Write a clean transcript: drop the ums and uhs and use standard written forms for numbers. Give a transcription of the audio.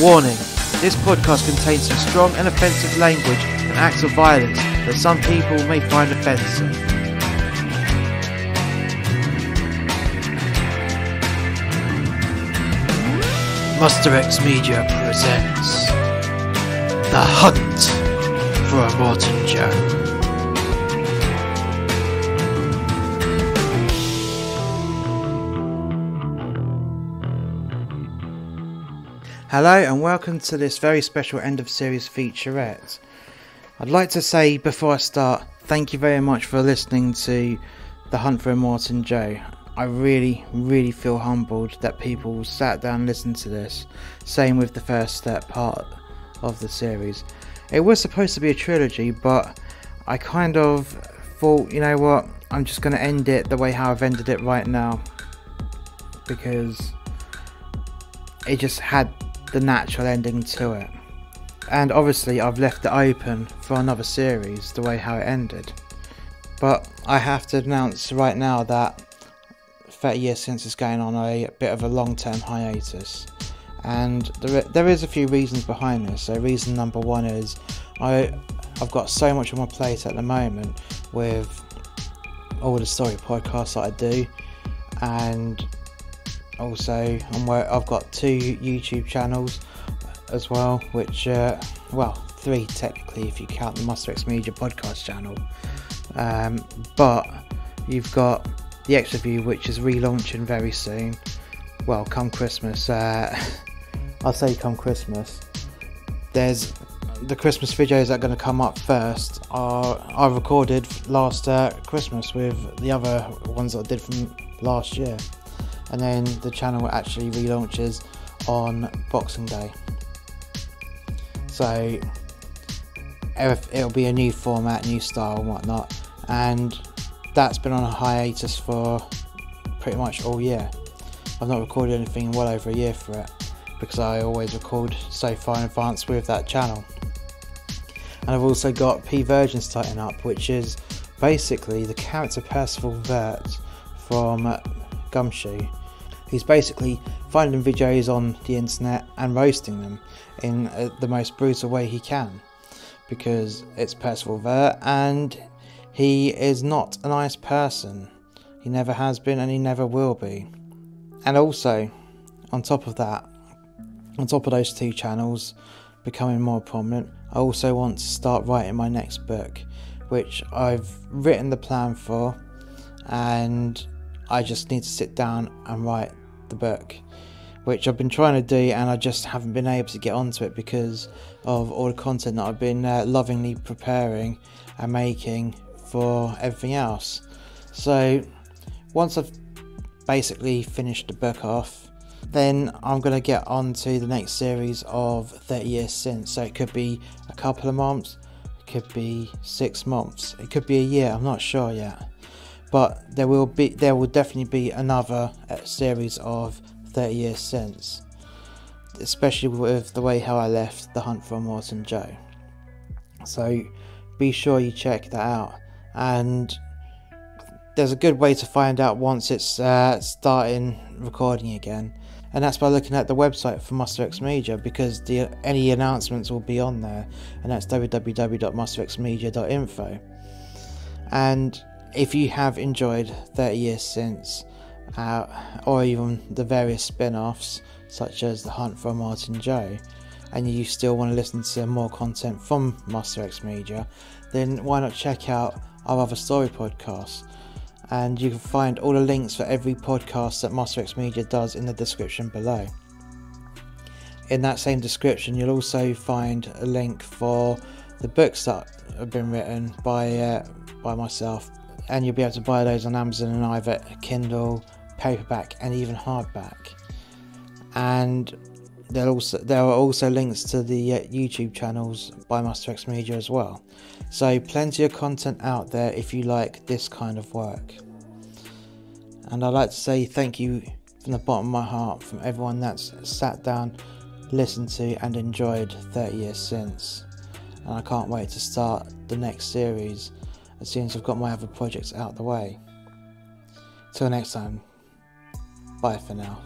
Warning: this podcast contains some strong and offensive language and acts of violence that some people may find offensive. Musterxmedia presents The Hunt for Imortan Joe. Hello and welcome to this very special end of series featurette. I'd like to say before I start, thank you very much for listening to The Hunt for Imortan Joe. I really feel humbled that people sat down and listened to this. Same with the first part of the series. It was supposed to be a trilogy, but I kind of thought, you know what, I'm just going to end it the way how I've ended it right now, because it just had the natural ending to it. And obviously I've left it open for another series the way how it ended. But I have to announce right now that 30 years since it's going on a bit of a long-term hiatus, and there is a few reasons behind this. So reason number one is I've got so much on my plate at the moment with all the story podcasts that I do, and also I've got 2 YouTube channels as well, which well, 3 technically if you count the musterxmedia podcast channel, but you've got the Extra View, which is relaunching very soon. Well, come Christmas. I'll say come Christmas. There's the Christmas videos that are going to come up first are recorded last Christmas with the other ones that I did from last year, and then the channel actually relaunches on Boxing Day. So it'll be a new format, new style and whatnot, and that's been on a hiatus for pretty much all year. I've not recorded anything in well over a year for it, because I always record so far in advance with that channel. And I've also got P.I starting up, which is basically the character Percival Vert from Gumshoe. He's basically finding videos on the internet and roasting them in the most brutal way he can, because it's Percival Vert and he is not a nice person. He never has been and he never will be. And also, on top of that, on top of those 2 channels becoming more prominent, I also want to start writing my next book, which I've written the plan for, and I just need to sit down and write the book, which I've been trying to do, and I just haven't been able to get onto it because of all the content that I've been lovingly preparing and making for everything else. So once I've basically finished the book off, then I'm going to get on to the next series of 30 years since. So it could be a couple of months, it could be 6 months, it could be a year, I'm not sure yet. But there will definitely be another series of 30 years since, especially with the way how I left The Hunt for Imortan Joe. So be sure you check that out, and there's a good way to find out once it's starting recording again, and that's by looking at the website for musterxmedia, because any announcements will be on there, and that's www.musterxmedia.info. And if you have enjoyed 30 years since, or even the various spin-offs such as The Hunt for Imortan Joe, and you still want to listen to more content from musterxmedia, then why not check out our other story podcasts? And you can find all the links for every podcast that musterxmedia does in the description below. In that same description, you'll also find a link for the books that have been written by myself, and you'll be able to buy those on Amazon and either Kindle, paperback and even hardback. And there are also links to the YouTube channels by musterxmedia as well. So plenty of content out there if you like this kind of work. And I'd like to say thank you from the bottom of my heart from everyone that's sat down, listened to and enjoyed 30 years since. And I can't wait to start the next series as soon as I've got my other projects out the way. Till next time, bye for now.